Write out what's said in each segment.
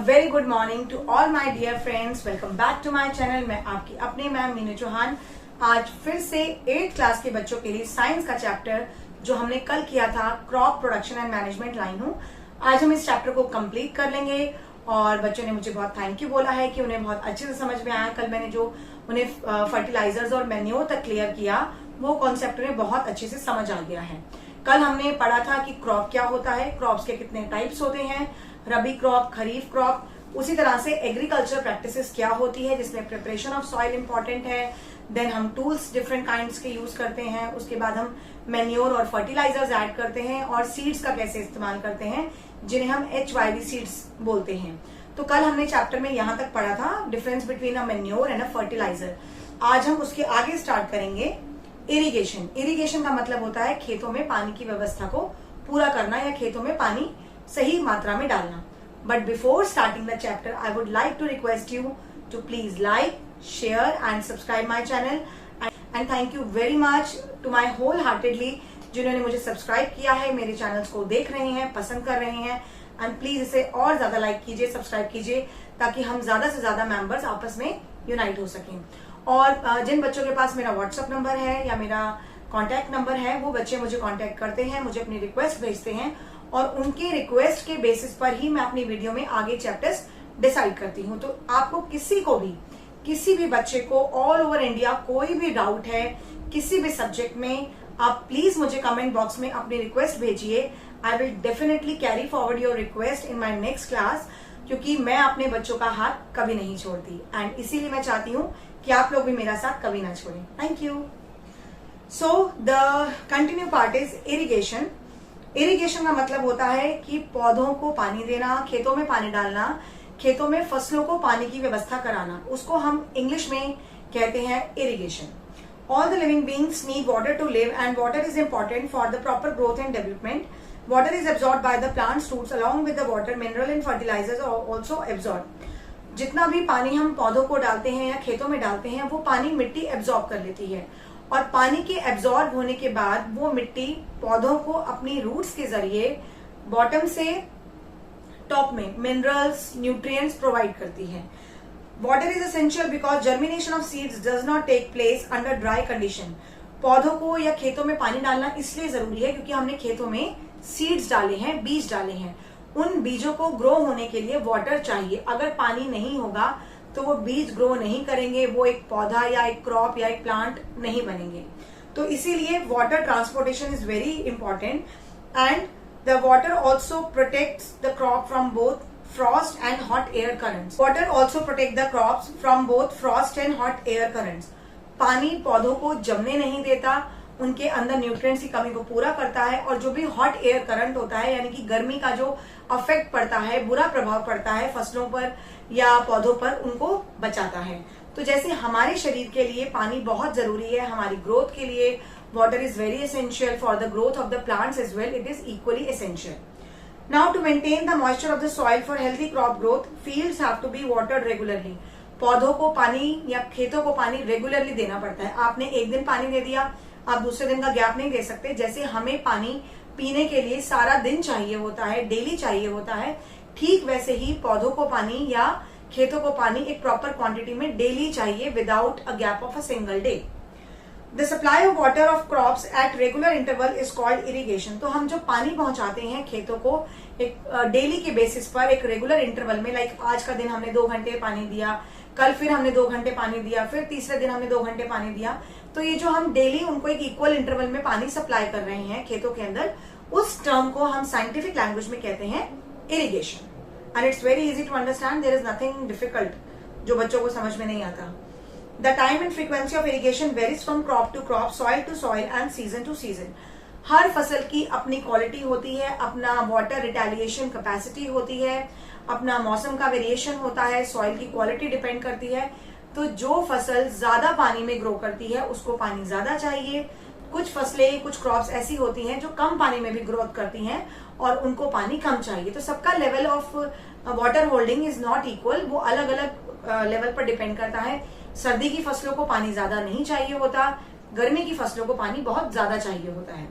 Very good morning to all my dear friends. Welcome back to my channel. मैं आपकी अपनी ma'am Meenu Chauhan आज फिर से 8th क्लास के बच्चों के लिए साइंस का चैप्टर जो हमने कल किया था crop production and management line हूँ, आज हम इस चैप्टर को कंप्लीट कर लेंगे। और बच्चों ने मुझे बहुत थैंक यू बोला है कि उन्हें बहुत अच्छे से समझ में आया। कल मैंने जो उन्हें फर्टिलाइजर्स और मैन्योर तक क्लियर किया वो कॉन्सेप्ट उन्हें बहुत अच्छे से समझ आ गया है। कल हमने पढ़ा था कि क्रॉप क्या होता है, क्रॉप्स के कितने टाइप्स होते हैं, रबी क्रॉप, खरीफ क्रॉप। उसी तरह से एग्रीकल्चर प्रैक्टिसेस क्या होती है जिसमें प्रिपरेशन ऑफ सॉइल इंपॉर्टेंट है। देन हम टूल्स डिफरेंट काइंड्स के यूज करते हैं। उसके बाद हम मैन्योर और फर्टिलाइजर्स ऐड करते हैं और सीड्स का कैसे इस्तेमाल करते हैं जिन्हें हम HYV सीड्स बोलते हैं। तो कल हमने चैप्टर में यहां तक पढ़ा था difference between a manure and a fertilizer. आज हम उसके आगे स्टार्ट करेंगे इरिगेशन। इरिगेशन का मतलब होता है खेतों में पानी की व्यवस्था को पूरा करना या खेतों में पानी सही मात्रा में डालना। But before starting the chapter I would like to request you to please like, share and subscribe my channel. And thank you very much to my whole heartedly जिन्होंने मुझे सब्सक्राइब किया है, मेरे चैनल्स को देख रहे हैं, पसंद कर रहे हैं। एंड प्लीज इसे और ज्यादा लाइक कीजिए, सब्सक्राइब कीजिए ताकि हम ज्यादा से ज्यादा मेंबर्स आपस में यूनाइट हो सकें। और जिन बच्चों के पास मेरा व्हाट्सएप नंबर है या मेरा कॉन्टैक्ट नंबर है वो बच्चे मुझे कॉन्टैक्ट करते हैं, मुझे अपनी रिक्वेस्ट भेजते हैं और उनके रिक्वेस्ट के बेसिस पर ही मैं अपनी वीडियो में आगे चैप्टर्स डिसाइड करती हूँ। तो आपको किसी भी बच्चे को ऑल ओवर इंडिया कोई भी डाउट है किसी भी सब्जेक्ट में, आप प्लीज मुझे कमेंट बॉक्स में अपनी रिक्वेस्ट भेजिए। I will definitely carry forward your request in my next class, क्योंकि मैं अपने बच्चों का हाथ कभी नहीं छोड़ती एंड इसीलिए मैं चाहती हूँ कि आप लोग भी मेरा साथ कभी ना छोड़ें। Thank you. So the continue part is irrigation. Irrigation का मतलब होता है कि पौधों को पानी देना, खेतों में पानी डालना, खेतों में फसलों को पानी की व्यवस्था कराना। उसको हम इंग्लिश में कहते हैं irrigation. All the living beings need water to live and water is important for the proper growth and development. Water is absorbed by the plant's roots along with the water, mineral and fertilizers are also absorbed. जितना भी पानी हम पौधों को डालते हैं या खेतों में डालते हैं वो पानी मिट्टी एब्जॉर्ब कर लेती है और पानी के एब्जॉर्ब होने के बाद वो मिट्टी पौधों को अपनी रूट्स के जरिए बॉटम से टॉप में मिनरल्स, न्यूट्रिएंट्स प्रोवाइड करती है। Water is essential because germination of seeds does not take place under dry condition. पौधों को या खेतों में पानी डालना इसलिए जरूरी है क्योंकि हमने खेतों में सीड्स डाले हैं, बीज डाले हैं। उन बीजों को ग्रो होने के लिए वाटर चाहिए। अगर पानी नहीं होगा तो वो बीज ग्रो नहीं करेंगे, वो एक पौधा या एक क्रॉप या एक प्लांट नहीं बनेंगे। तो इसीलिए water transportation is very important and the water also protects the crop from both frost and hot air currents. Water also protect the crops from both frost and hot air currents. पानी पौधों को जमने नहीं देता, उनके अंदर nutrients की कमी को पूरा करता है और जो भी हॉट एयर करंट होता है यानी कि गर्मी का जो अफेक्ट पड़ता है, बुरा प्रभाव पड़ता है फसलों पर या पौधों पर, उनको बचाता है। तो जैसे हमारे शरीर के लिए पानी बहुत जरूरी है, हमारी ग्रोथ के लिए water is very essential for the growth of the plants as well, it is equally essential. Now to maintain the moisture of the soil for healthy crop growth, fields have to be watered regularly. पौधों को पानी या खेतों को पानी regularly देना पड़ता है। आपने एक दिन पानी दे दिया, आप दूसरे दिन का गैप नहीं दे सकते। जैसे हमें पानी पीने के लिए सारा दिन चाहिए होता है, डेली चाहिए होता है, ठीक वैसे ही पौधों को पानी या खेतों को पानी एक प्रॉपर क्वांटिटी में डेली चाहिए without a gap of a single day. The supply of water of crops at regular interval is called irrigation. तो हम जो पानी पहुंचाते हैं खेतों को एक डेली के बेसिस पर एक रेगुलर इंटरवल में, लाइक आज का दिन हमने 2 घंटे पानी दिया, कल फिर हमने 2 घंटे पानी दिया, फिर तीसरे दिन हमने 2 घंटे पानी दिया। तो ये जो हम डेली उनको एक इक्वल इंटरवल में पानी सप्लाई कर रहे हैं खेतों के अंदर, उस टर्म को हम साइंटिफिक लैंग्वेज में कहते हैं irrigation. And it's very easy to understand, there is nothing difficult जो बच्चों को समझ में नहीं आता। The time and frequency of irrigation varies from crop to crop, soil to soil and season to season. हर फसल की अपनी क्वालिटी होती है, अपना वाटर रिटेलिएशन कैपेसिटी होती है, अपना मौसम का वेरिएशन होता है, सॉइल की क्वालिटी डिपेंड करती है। तो जो फसल ज्यादा पानी में ग्रो करती है उसको पानी ज्यादा चाहिए। कुछ फसलें, कुछ क्रॉप्स ऐसी होती हैं जो कम पानी में भी ग्रोथ करती हैं और उनको पानी कम चाहिए। तो सबका level of water holding is not equal, वो अलग अलग लेवल पर डिपेंड करता है। सर्दी की फसलों को पानी ज्यादा नहीं चाहिए होता, गर्मी की फसलों को पानी बहुत ज्यादा चाहिए होता है।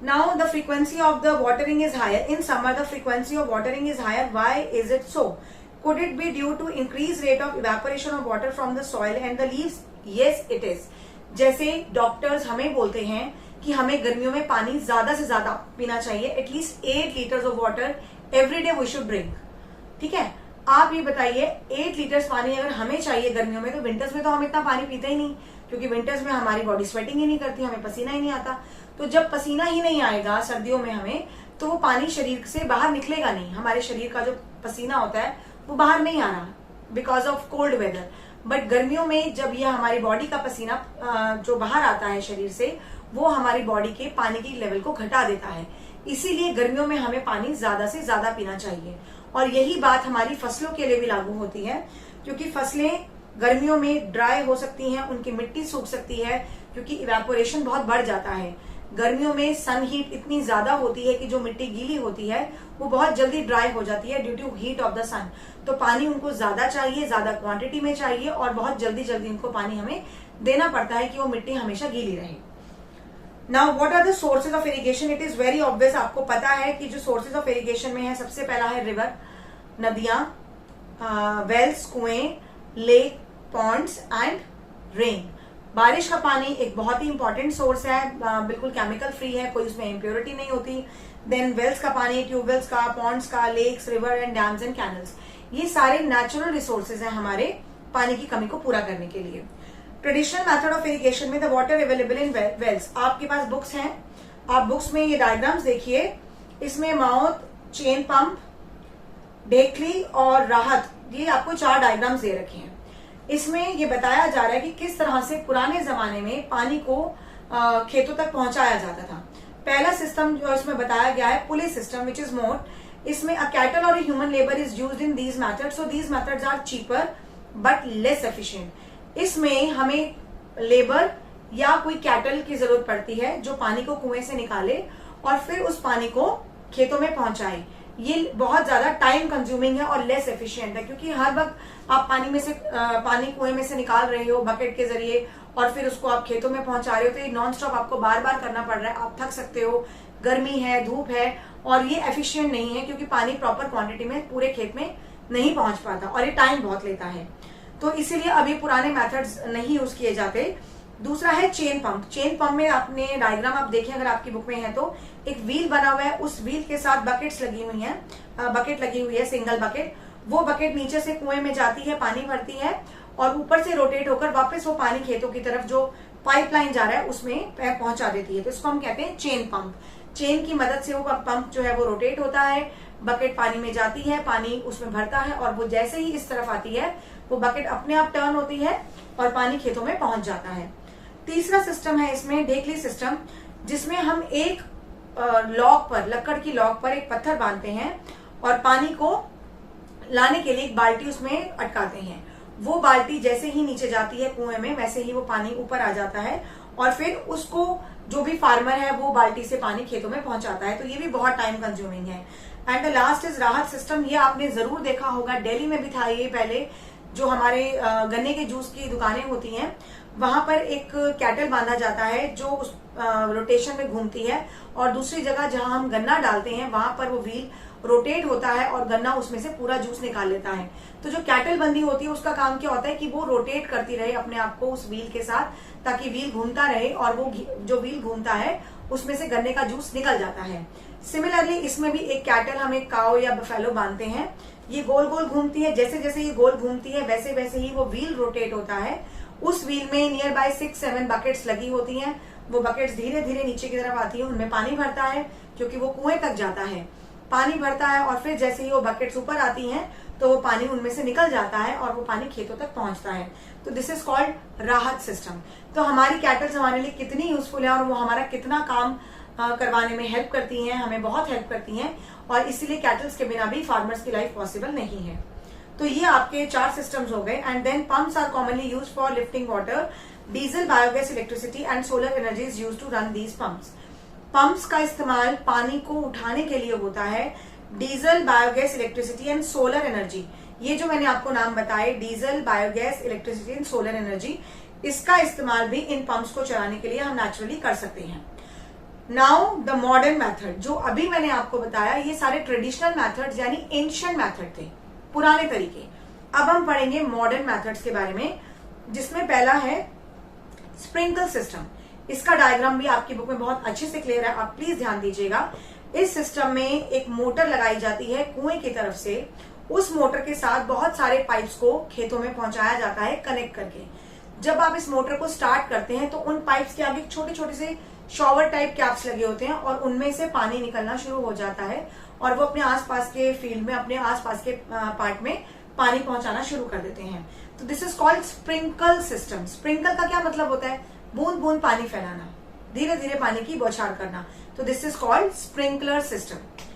Now the frequency of the watering is higher. In summer the frequency of watering is higher. Why is it so? Could it be due to increased rate of evaporation of water from the soil and the leaves? Yes, it is. जैसे doctors हमें बोलते हैं कि हमें गर्मियों में पानी ज्यादा से ज्यादा पीना चाहिए, at least 8 litres of water every day we should drink. ठीक है, आप ये बताइए 8 लीटर्स पानी अगर हमें चाहिए गर्मियों में, तो विंटर्स में तो हम इतना पानी पीते ही नहीं, क्योंकि विंटर्स में हमारी बॉडी स्वेटिंग ही नहीं करती, हमें पसीना ही नहीं आता. तो जब पसीना ही नहीं आएगा सर्दियों में हमें, तो वो पानी शरीर से बाहर निकलेगा नहीं. हमारे शरीर का जो पसीना होता है वो बाहर नहीं आ रहा because of cold weather. But गर्मियों में जब यह हमारी बॉडी का पसीना जो बाहर आता है शरीर से, वो हमारी बॉडी के पानी की लेवल को घटा देता है. इसीलिए गर्मियों में हमें पानी ज्यादा से ज्यादा पीना चाहिए. और यही बात हमारी फसलों के लिए भी लागू होती है, क्योंकि फसलें गर्मियों में ड्राई हो सकती हैं, उनकी मिट्टी सूख सकती है, क्योंकि इवेपोरेशन बहुत बढ़ जाता है. गर्मियों में सन हीट इतनी ज्यादा होती है कि जो मिट्टी गीली होती है वो बहुत जल्दी ड्राई हो जाती है due to heat of the sun. तो पानी उनको ज्यादा चाहिए, ज्यादा क्वांटिटी में चाहिए, और बहुत जल्दी जल्दी उनको पानी हमें देना पड़ता है कि वो मिट्टी हमेशा गीली रहे. Now what are the sources of irrigation? It is very obvious. आपको पता है कि जो सोर्सेज ऑफ इरिगेशन में है, सबसे पहला है रिवर, नदियां, वेल्स, कुएं, लेक, पॉन्ड्स एंड रेन. बारिश का पानी एक बहुत ही इंपॉर्टेंट सोर्स है, बिल्कुल केमिकल फ्री है, कोई उसमें इम्प्योरिटी नहीं होती. देन वेल्स का पानी, ट्यूबवेल्स का, पॉन्ड्स का, lakes, river and dams and canals, ये सारे नेचुरल रिसोर्सेज हैं हमारे पानी की कमी को पूरा करने के लिए. ट्रेडिशनल मेथड ऑफ इरिगेशन में the water available in wells. आपके पास बुक्स हैं, आप बुक्स में ये डायग्राम्स देखिए. इसमें माउथ, चेन पंप, ढेकली और राहत, ये आपको 4 डायग्राम्स दे रखे हैं. इसमें ये बताया जा रहा है कि किस तरह से पुराने जमाने में पानी को खेतों तक पहुंचाया जाता था. पहला सिस्टम जो इसमें बताया गया है, पुली सिस्टम, विच इज मोट. इसमें अ कैटल और human labour is used in these methods. So these methods are cheaper but less efficient. इसमें हमें लेबर या कोई कैटल की जरूरत पड़ती है जो पानी को कुएं से निकाले और फिर उस पानी को खेतों में पहुंचाए. ये बहुत ज्यादा टाइम कंज्यूमिंग है और लेस एफिशिएंट है, क्योंकि हर वक्त आप पानी कुएं में से निकाल रहे हो बकेट के जरिए और फिर उसको आप खेतों में पहुंचा रहे हो. तो ये नॉन स्टॉप आपको बार बार करना पड़ रहा है, आप थक सकते हो, गर्मी है, धूप है, और ये एफिशिएंट नहीं है, क्योंकि पानी प्रॉपर क्वांटिटी में पूरे खेत में नहीं पहुंच पाता और ये टाइम बहुत लेता है. तो इसीलिए अभी पुराने मेथड्स नहीं यूज किए जाते. दूसरा है चेन पंप. चेन पंप में आपने डायग्राम आप देखें अगर आपकी बुक में है तो, एक व्हील बना हुआ है, उस व्हील के साथ बकेट्स लगी हुई हैं, बकेट लगी हुई है, सिंगल बकेट. वो बकेट नीचे से कुएं में जाती है, पानी भरती है और ऊपर से रोटेट होकर वापस वो पानी खेतों की तरफ जो पाइपलाइन जा रहा है उसमें पहुंचा देती है. तो इसको हम कहते हैं चेन पंप. चेन की मदद से वो पंप जो है वो रोटेट होता है, बकेट पानी में जाती है, पानी उसमें भरता है और वो जैसे ही इस तरफ आती है वो बकेट अपने आप टर्न होती है और पानी खेतों में पहुंच जाता है. तीसरा सिस्टम है इसमें ढेकली सिस्टम, जिसमें हम एक लॉक पर, लकड़ की लॉक पर एक पत्थर बांधते हैं और पानी को लाने के लिए एक बाल्टी उसमें अटकाते हैं. वो बाल्टी जैसे ही नीचे जाती है कुएं में, वैसे ही वो पानी ऊपर आ जाता है और फिर उसको जो भी फार्मर है वो बाल्टी से पानी खेतों में पहुंचाता है. तो ये भी बहुत टाइम कंज्यूमिंग है. एंड द लास्ट इज राहत सिस्टम. ये आपने जरूर देखा होगा, दिल्ली में भी था ये पहले. जो हमारे गन्ने के जूस की दुकानें होती हैं वहां पर एक कैटल बांधा जाता है जो उस रोटेशन में घूमती है, और दूसरी जगह जहां हम गन्ना डालते हैं वहां पर वो व्हील रोटेट होता है और गन्ना उसमें से पूरा जूस निकाल लेता है. तो जो कैटल बंदी होती है उसका काम क्या होता है कि वो रोटेट करती रहे अपने आप को उस व्हील के साथ, ताकि व्हील घूमता रहे और वो जो व्हील घूमता है उसमें से गन्ने का जूस निकल जाता है. सिमिलरली इसमें भी एक कैटल, हम एक काऊ या बफेलो बांधते हैं, ये गोल गोल घूमती है. जैसे जैसे ये गोल घूमती है वैसे वैसे ही वो व्हील रोटेट होता है. उस व्हील में नियर बाय 6-7 बकेट्स लगी होती हैं. वो बकेट्स धीरे धीरे नीचे की तरफ आती है, उनमें पानी भरता है क्योंकि वो कुएं तक जाता है. पानी भरता है और फिर जैसे ही वो बकेट्स ऊपर आती हैं तो वो पानी उनमें से निकल जाता है और वो पानी खेतों तक पहुंचता है. तो दिस इज कॉल्ड राहत सिस्टम. तो हमारी कैटल्स हमारे लिए कितनी यूजफुल है और वो हमारा कितना काम करवाने में हेल्प करती हैं, हमें बहुत हेल्प करती हैं, और इसीलिए कैटल्स के बिना भी फार्मर्स की लाइफ पॉसिबल नहीं है. तो ये आपके 4 सिस्टम्स हो गए. And then pumps are commonly use for lifting water. Diesel, biogas, electricity and solar energy is use to run these pumps. Pumps का इस्तेमाल पानी को उठाने के लिए होता है. Diesel, biogas, electricity and solar energy, ये जो मैंने आपको नाम बताए, diesel, biogas, electricity and solar energy, इसका इस्तेमाल भी इन पंप्स को चलाने के लिए हम नेचुरली कर सकते हैं. नाउ द मॉडर्न मेथड, जो अभी मैंने आपको बताया ये सारे ट्रेडिशनल मेथड्स यानी एंशिएंट मेथड थे, पुराने तरीके। अब हम पढ़ेंगे मॉडर्न मेथड्स के बारे में, जिसमें पहला है स्प्रिंकल सिस्टम। इसका डायग्राम भी आपकी बुक में बहुत अच्छे से क्लियर है, आप प्लीज ध्यान दीजिएगा। इस सिस्टम में एक मोटर लगाई जाती है कुएं की तरफ से, उस मोटर के साथ बहुत सारे पाइप्स को खेतों में पहुंचाया जाता है कनेक्ट करके। जब आप इस मोटर को स्टार्ट करते हैं तो उन पाइप्स के आगे छोटे छोटे से शॉवर टाइप कैप्स लगे होते हैं और उनमें से पानी निकलना शुरू हो जाता है और वो अपने आसपास के फील्ड में, अपने आसपास के पार्ट में पानी पहुंचाना शुरू कर देते हैं। तो this is called sprinkle system. Sprinkle का क्या मतलब होता है? बूंद बूंद पानी फैलाना, धीरे धीरे पानी की बौछार करना। तो this is called sprinkler system.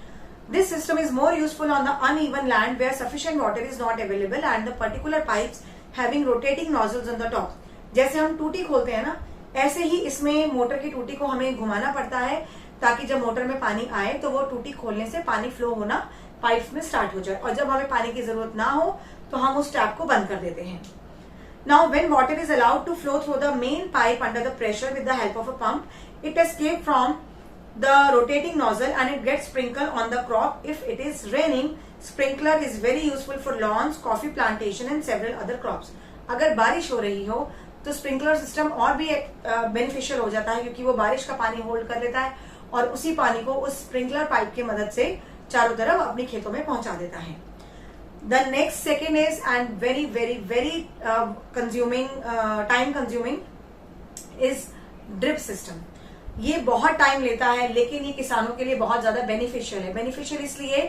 This system is more useful on the uneven land where sufficient water is not available and the particular pipes having rotating nozzles on the top. जैसे हम टूटी खोलते हैं ना, ऐसे ही इसमें मोटर की टूटी को हमें घुमाना पड़ता है ताकि जब मोटर में पानी आए तो वो टूटी खोलने से पानी फ्लो होना पाइप्स में स्टार्ट हो जाए, और जब हमें पानी की जरूरत ना हो तो हम उस टैप को बंद कर देते हैं। Now when water is allowed to flow through the main pipe under the pressure with the help of a pump, it escapes from the rotating nozzle and it gets sprinkled on the crop. If it is raining, sprinkler is very useful for lawns, coffee plantation and several other crops. अगर बारिश हो रही हो तो sprinkler system और भी beneficial हो जाता है, क्योंकि वो बारिश का पानी होल्ड कर लेता है और उसी पानी को उस स्प्रिंकलर पाइप की मदद से चारों तरफ अपने खेतों में पहुंचा देता है। The next second is and very time consuming is drip system. ये बहुत टाइम लेता है लेकिन ये किसानों के लिए बहुत ज्यादा बेनिफिशियल है। बेनिफिशियल इसलिए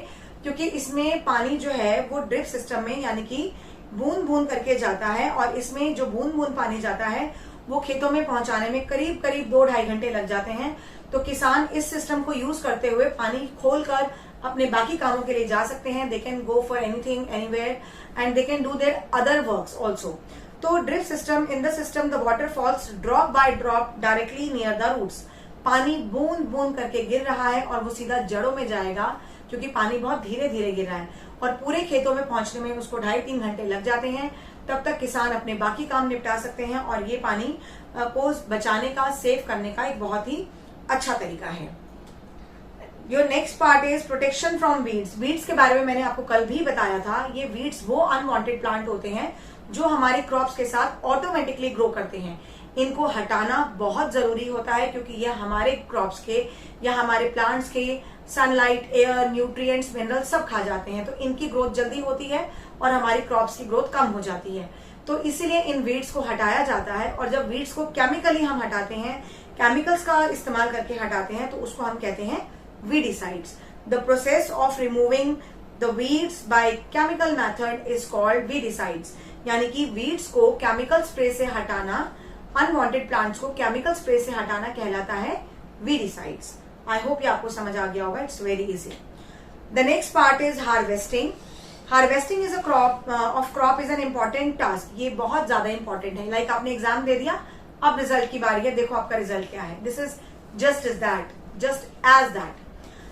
क्योंकि इसमें पानी जो है वो ड्रिप सिस्टम में यानी कि बूंद बूंद करके जाता है, और इसमें जो बूंद बूंद पानी जाता है वो खेतों में पहुंचाने में करीब 2-2.5 घंटे लग जाते हैं। तो किसान इस सिस्टम को यूज करते हुए पानी खोलकर अपने बाकी कामों के लिए जा सकते हैं। They can go for anything anywhere and they can do their other works also. तो drip system, in the system the water falls drop by drop directly near the roots. पानी बूंद बूंद करके गिर रहा है और वो सीधा जड़ों में जाएगा, क्योंकि पानी बहुत धीरे धीरे गिर रहा है, और पूरे खेतों में पहुंचने में उसको 2.5-3 घंटे लग जाते हैं। तब तक किसान अपने बाकी काम निपटा सकते हैं और ये पानी को बचाने का, सेव करने का एक बहुत ही अच्छा तरीका है। Your next part is protection from weeds. Weeds के बारे में मैंने आपको कल भी बताया था। ये वीड्स वो अनवांटेड प्लांट होते हैं जो हमारी क्रॉप्स के साथ ऑटोमेटिकली ग्रो करते हैं। इनको हटाना बहुत जरूरी होता है क्योंकि ये हमारे क्रॉप्स के या हमारे प्लांट्स के सनलाइट, एयर, न्यूट्रिएंट्स, मिनरल सब खा जाते हैं। तो इनकी ग्रोथ जल्दी होती है और हमारी क्रॉप्स की ग्रोथ कम हो जाती है। तो इसीलिए इन वीड्स को हटाया जाता है, और जब वीड्स को केमिकली हम हटाते हैं, केमिकल्स का इस्तेमाल करके हटाते हैं, तो उसको हम कहते हैं weedicides. The process of removing the weeds by chemical method is called weedicides. यानी कि वीड्स को केमिकल स्प्रे से हटाना, अनवांटेड प्लांट्स को केमिकल स्प्रे से हटाना कहलाता है वीडिसाइड्स। आई होप ये आपको समझ आ गया होगा। It's very easy. The next part is harvesting. Harvesting is a crop is an important task. ये बहुत ज्यादा इंपॉर्टेंट है। लाइक आपने एग्जाम दे दिया, अब रिजल्ट की बारी है, देखो आपका रिजल्ट क्या है। This is just as that.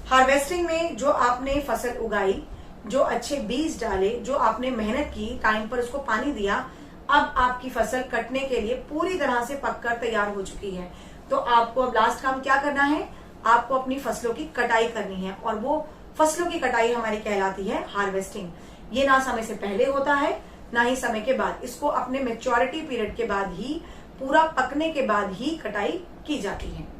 Harvesting में जो आपने फसल उगाई, जो अच्छे बीज डाले, जो आपने मेहनत की, टाइम पर उसको पानी दिया, अब आपकी फसल कटने के लिए पूरी तरह से पककर तैयार हो चुकी है। तो आपको अब लास्ट काम क्या करना है? आपको अपनी फसलों की कटाई करनी है, और वो फसलों की कटाई हमारी कहलाती है हार्वेस्टिंग। ये ना समय से पहले होता है ना ही समय के बाद। इसको अपने मैच्योरिटी पीरियड के बाद ही, पूरा पकने के बाद ही कटाई की जाती है।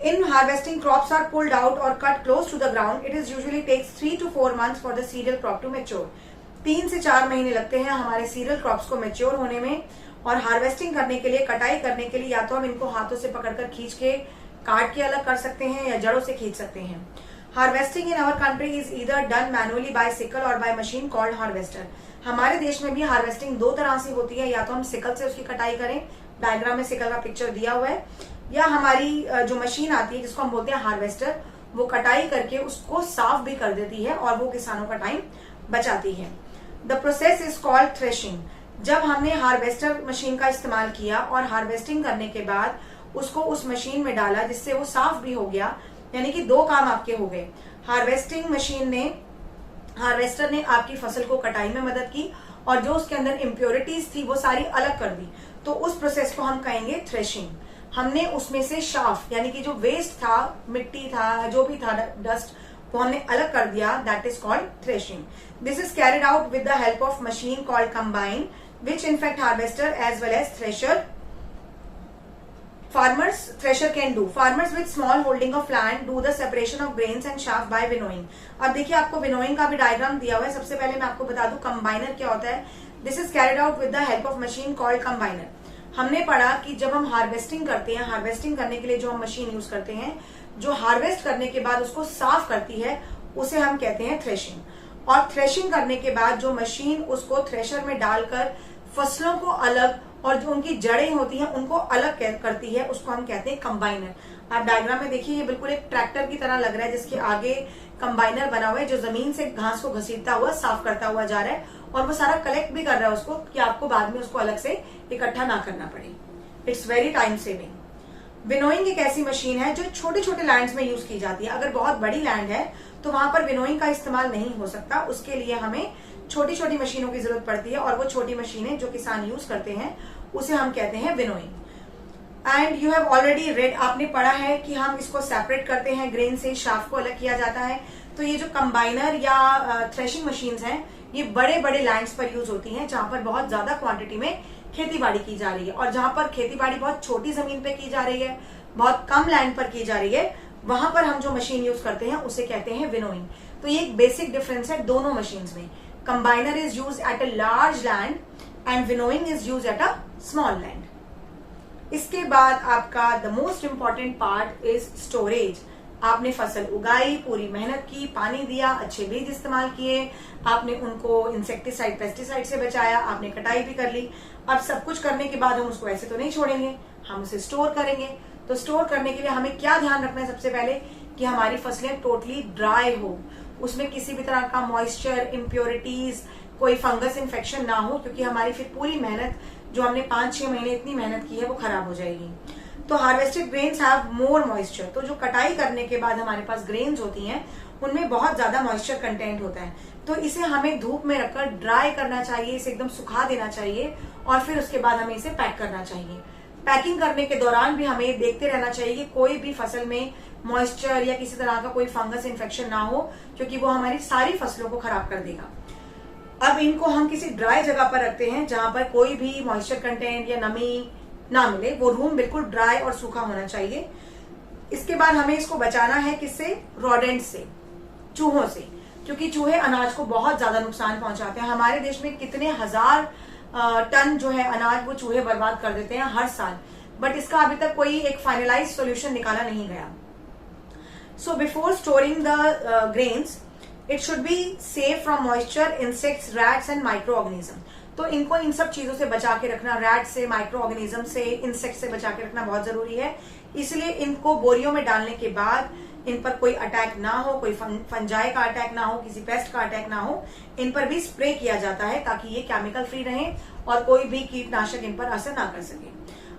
In harvesting, crops are pulled out or cut close to the ground. It is usually takes 3 to 4 months for the cereal crop to mature. 3 से 4 महीने लगते हैं हमारे सीरियल क्रॉप्स को मैच्योर होने में। और हार्वेस्टिंग करने के लिए, कटाई करने के लिए, या तो हम इनको हाथों से पकड़कर खींच के काट के अलग कर सकते हैं या जड़ों से खींच सकते हैं। Harvesting in our country is either done manually by sickle और बाय मशीन कॉल्ड हार्वेस्टर। हमारे देश में भी हार्वेस्टिंग 2 तरह से होती है, या तो हम सिकल से उसकी कटाई करें, डायग्राम में सिकल का पिक्चर दिया हुआ है, या हमारी जो मशीन आती है जिसको हम बोलते हैं हार्वेस्टर, वो कटाई करके उसको साफ भी कर देती है और वो किसानों का टाइम बचाती है। The process is called threshing. जब हमने हार्वेस्टर मशीन का इस्तेमाल किया और हार्वेस्टिंग करने के बाद उसको उस मशीन में डाला जिससे वो साफ भी हो गया, यानी कि 2 काम आपके हो गए। हार्वेस्टर ने आपकी फसल को कटाई में मदद की, और जो उसके अंदर इम्प्योरिटीज थी वो सारी अलग कर दी। तो उस प्रोसेस को हम कहेंगे थ्रेशिंग। हमने उसमें से शाफ यानी कि जो वेस्ट था, मिट्टी था, जो भी था डस्ट, वो हमने अलग कर दिया. That is called threshing. This is carried out with the help of machine called combine, which in fact harvester as well as thresher can do. Farmers with small holding of land do the separation of grains and chaff by winnowing. अब देखिए आपको winnowing का भी diagram दिया हुआ है. सबसे पहले मैं आपको बता दूं कंबाइनर क्या होता है. This is carried out with the help of machine called combiner. हमने पढ़ा कि जब हम हार्वेस्टिंग करते हैं, हार्वेस्टिंग करने के लिए जो हम मशीन यूज करते हैं, जो हार्वेस्ट करने के बाद उसको साफ करती है, उसे हम कहते हैं थ्रेशिंग. और थ्रेशिंग करने के बाद जो मशीन उसको थ्रेशर में डालकर फसलों को अलग और जो उनकी जड़ें होती हैं उनको अलग करती है, उसको हम कहते हैं कंबाइनर. आप डायग्राम में देखिए, ये बिल्कुल एक ट्रैक्टर की तरह लग रहा है जिसके आगे कंबाइनर बना हुआ है जो जमीन से घास को घसीटता हुआ साफ करता हुआ जा रहा है और वो सारा कलेक्ट भी कर रहा है उसको, कि आपको बाद में उसको अलग से इकट्ठा ना करना पड़े. It's very time saving. Winnowing एक ऐसी मशीन है जो छोटे छोटे लैंड्स में यूज की जाती है. अगर बहुत बड़ी लैंड है तो वहां पर विनोइंग का इस्तेमाल नहीं हो सकता. उसके लिए हमें छोटी छोटी मशीनों की जरूरत पड़ती है और वो छोटी मशीनें जो किसान यूज करते हैं उसे हम कहते हैं winnowing. And you have already red, आपने पढ़ा है कि हम इसको सेपरेट करते हैं, ग्रेन से शाफ को अलग किया जाता है. तो ये जो कंबाइनर या थ्रेशिंग मशीन्स हैं, ये बड़े बड़े लैंड्स पर यूज होती हैं जहां पर बहुत ज्यादा क्वांटिटी में खेती बाड़ी की जा रही है. और जहां पर खेती बाड़ी बहुत छोटी जमीन पे की जा रही है, बहुत कम लैंड पर की जा रही है, वहां पर हम जो मशीन यूज करते हैं उसे कहते हैं विनोइंग. तो ये एक बेसिक डिफरेंस है दोनों मशीन में. Combiner is use at a large land and winnowing is use at a small land. इसके बाद आपका the most important part is storage. आपने फसल उगाई, पूरी मेहनत की, पानी दिया, अच्छे बीज इस्तेमाल किए, आपने उनको इंसेक्टिसाइड पेस्टिसाइड से बचाया, आपने कटाई भी कर ली. अब सब कुछ करने के बाद हम उसको ऐसे तो नहीं छोड़ेंगे, हम उसे स्टोर करेंगे. तो स्टोर करने के लिए हमें क्या ध्यान रखना है? सबसे पहले कि हमारी फसलें टोटली ड्राई हो, उसमें किसी भी तरह का मॉइस्चर, इम्प्योरिटीज, कोई फंगस इन्फेक्शन ना हो, क्योंकि हमारी फिर पूरी मेहनत जो हमने 5-6 महीने इतनी मेहनत की है वो खराब हो जाएगी. तो harvested grains have more moisture. तो जो कटाई करने के बाद हमारे पास ग्रेन्स होती हैं उनमें बहुत ज्यादा मॉइस्चर कंटेंट होता है. तो इसे हमें धूप में रखकर ड्राई करना चाहिए, इसे एकदम सुखा देना चाहिए और फिर उसके बाद हमें इसे पैक करना चाहिए. पैकिंग करने के दौरान भी हमें देखते रहना चाहिए कि कोई भी फसल में मॉइस्चर या किसी तरह का कोई फंगस इन्फेक्शन ना हो, क्योंकि वो हमारी सारी फसलों को खराब कर देगा. अब इनको हम किसी ड्राई जगह पर रखते हैं जहां पर कोई भी मॉइस्चर कंटेंट या नमी ना मिले. वो रूम बिल्कुल ड्राई और सूखा होना चाहिए. इसके बाद हमें इसको बचाना है किससे? रोडेंट से, चूहों से, क्योंकि चूहे अनाज को बहुत ज्यादा नुकसान पहुंचाते हैं. हमारे देश में कितने हजार टन जो है अनाज वो चूहे बर्बाद कर देते हैं हर साल. बट इसका अभी तक कोई एक फाइनलाइज सोल्यूशन निकाला नहीं गया. So before storing the grains it should be safe from moisture, insects, rats and micro organism. तो इनको इन सब चीजों से बचा के रखना, रैट से, माइक्रो ऑर्गेनिज्म से, इंसेक्ट से बचा के रखना बहुत जरूरी है. इसलिए इनको बोरियों में डालने के बाद इन पर कोई अटैक ना हो, कोई फंजाई का अटैक ना हो, किसी पेस्ट का अटैक ना हो. इन पर भी स्प्रे किया जाता है ताकि ये केमिकल फ्री रहे और कोई भी कीटनाशक इन पर असर ना कर सके.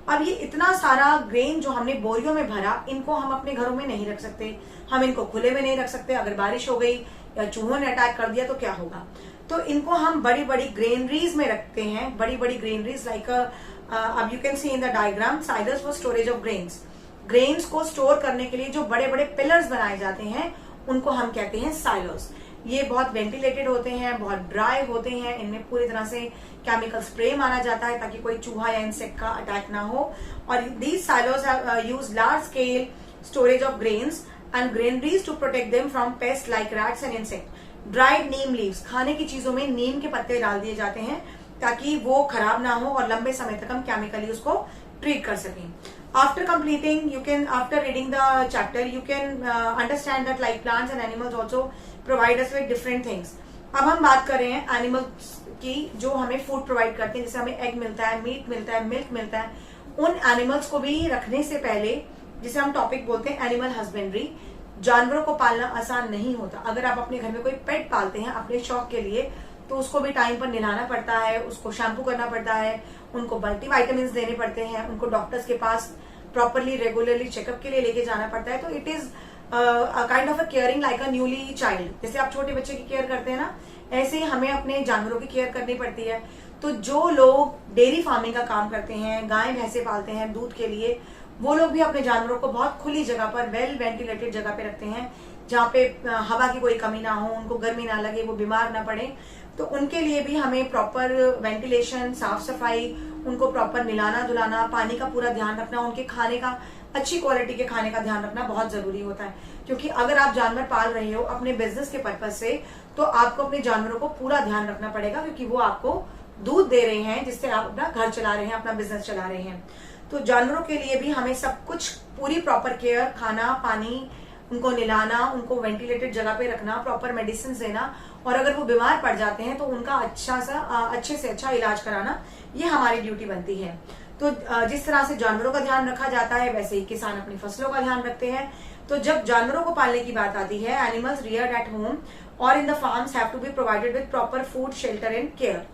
अब ये इतना सारा ग्रेन जो हमने बोरियों में भरा, इनको हम अपने घरों में नहीं रख सकते, हम इनको खुले में नहीं रख सकते. अगर बारिश हो गई या चूहों ने अटैक कर दिया तो क्या होगा? तो इनको हम बड़ी बड़ी ग्रेनरीज में रखते हैं. बड़ी बड़ी ग्रेनरीज लाइक अब you can see in the diagram, silos for storage of grains. Grains को स्टोर करने के लिए जो बड़े बड़े पिलर्स बनाए जाते हैं उनको हम कहते हैं साइलर्स. ये बहुत वेंटिलेटेड होते हैं, बहुत ड्राई होते हैं, इनमें पूरी तरह से केमिकल स्प्रे मारा जाता है ताकि कोई चूहा या इंसेक्ट का अटैक ना हो. और these silos use large scale storage of grains and granaries to protect them from pest like rats and insect. Dried neem leaves, खाने की चीजों में नीम के पत्ते डाल दिए जाते हैं ताकि वो खराब ना हो और लंबे समय तक हम केमिकली उसको ट्रीट कर सकें. After completing, after reading the chapter, you can understand that like plants and animals also provide us with different things. अब हम बात कर रहे हैं एनिमल्स की जो हमें फूड प्रोवाइड करते हैं, जैसे हमें एग मिलता है, मीट मिलता है, मिल्क मिलता है. उन एनिमल्स को भी रखने से पहले, जिसे हम टॉपिक बोलते हैं एनिमल हस्बेंड्री, जानवरों को पालना आसान नहीं होता. अगर आप अपने घर में कोई पेट पालते हैं अपने शौक के लिए, तो उसको भी टाइम पर नहलाना पड़ता है, उसको शैम्पू करना पड़ता है, उनको मल्टीविटामिन्स देने पड़ते हैं, उनको डॉक्टर्स के पास प्रॉपरली रेगुलरली चेकअप के लिए लेके जाना पड़ता है. तो it is kind of a caring like a newly child. जैसे आप छोटे बच्चे की केयर करते हैं ना, ऐसे ही हमें अपने जानवरों की केयर करनी पड़ती है. तो जो लोग डेयरी फार्मिंग का काम करते हैं, गाय भैंसे पालते हैं दूध के लिए, वो लोग भी अपने जानवरों को बहुत खुली जगह पर, वेल वेंटिलेटेड जगह पे रखते हैं, जहाँ पे हवा की कोई कमी ना हो, उनको गर्मी ना लगे, वो बीमार ना पड़े। तो उनके लिए भी हमें प्रॉपर वेंटिलेशन, साफ सफाई, उनको प्रॉपर निलाना धुलाना, पानी का पूरा ध्यान रखना, उनके खाने का, अच्छी क्वालिटी के खाने का ध्यान रखना बहुत जरूरी होता है। क्योंकि अगर आप जानवर पाल रहे हो अपने बिजनेस के पर्पज से, तो आपको अपने जानवरों को पूरा ध्यान रखना पड़ेगा, क्योंकि वो आपको दूध दे रहे हैं, जिससे आप अपना घर चला रहे हैं, अपना बिजनेस चला रहे हैं। तो जानवरों के लिए भी हमें सब कुछ पूरी प्रॉपर केयर, खाना, पानी, उनको निलाना, उनको वेंटिलेटेड जगह पे रखना, प्रॉपर मेडिसिन देना, और अगर वो बीमार पड़ जाते हैं तो उनका अच्छे से अच्छा इलाज कराना, ये हमारी ड्यूटी बनती है। तो जिस तरह से जानवरों का ध्यान रखा जाता है, वैसे ही किसान अपनी फसलों का ध्यान रखते हैं। तो जब जानवरों को पालने की बात आती है, एनिमल्स रियर्ड एट होम और in the farms have to be provided with proper food, shelter and care.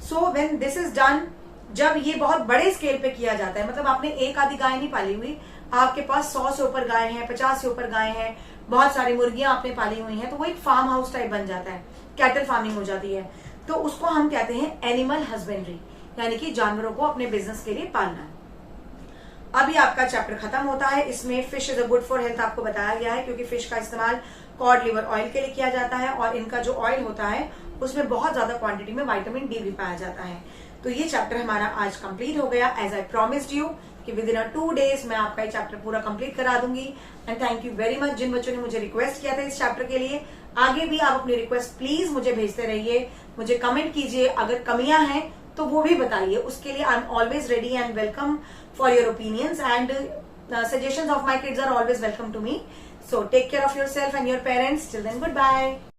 So when this is done, जब ये बहुत बड़े स्केल पे किया जाता है, मतलब आपने एक आधी गाय नहीं पाली हुई, आपके पास 100 से ऊपर गाय हैं, 50 से ऊपर गाय हैं, बहुत सारी मुर्गियां आपने पाली हुई हैं, तो वो एक फार्म हाउस टाइप बन जाता है, कैटल फार्मिंग हो जाती है। तो उसको हम कहते हैं एनिमल हस्बेंड्री, यानी कि जानवरों को अपने बिजनेस के लिए पालना। अभी आपका चैप्टर खत्म होता है। इसमें fish is a good for health आपको बताया गया है, क्योंकि फिश का इस्तेमाल कॉड लिवर ऑयल के लिए किया जाता है, और इनका जो ऑयल होता है उसमें बहुत ज्यादा क्वांटिटी में विटामिन डी भी पाया जाता है। तो ये चैप्टर हमारा आज कंप्लीट हो गया। एज आई प्रॉमिस्ड यू कि विद इन 2 days मैं आपका ये चैप्टर पूरा कंप्लीट करा दूंगी। And thank you very much जिन बच्चों ने मुझे रिक्वेस्ट किया था इस चैप्टर के लिए। आगे भी आप अपनी रिक्वेस्ट प्लीज मुझे भेजते रहिए, मुझे कमेंट कीजिए, अगर कमियां हैं तो वो भी बताइए। उसके लिए I am always ready and welcome for your opinions, and suggestions of my kids are always welcome to me. So take care of yourself and your parents. Till then, goodbye.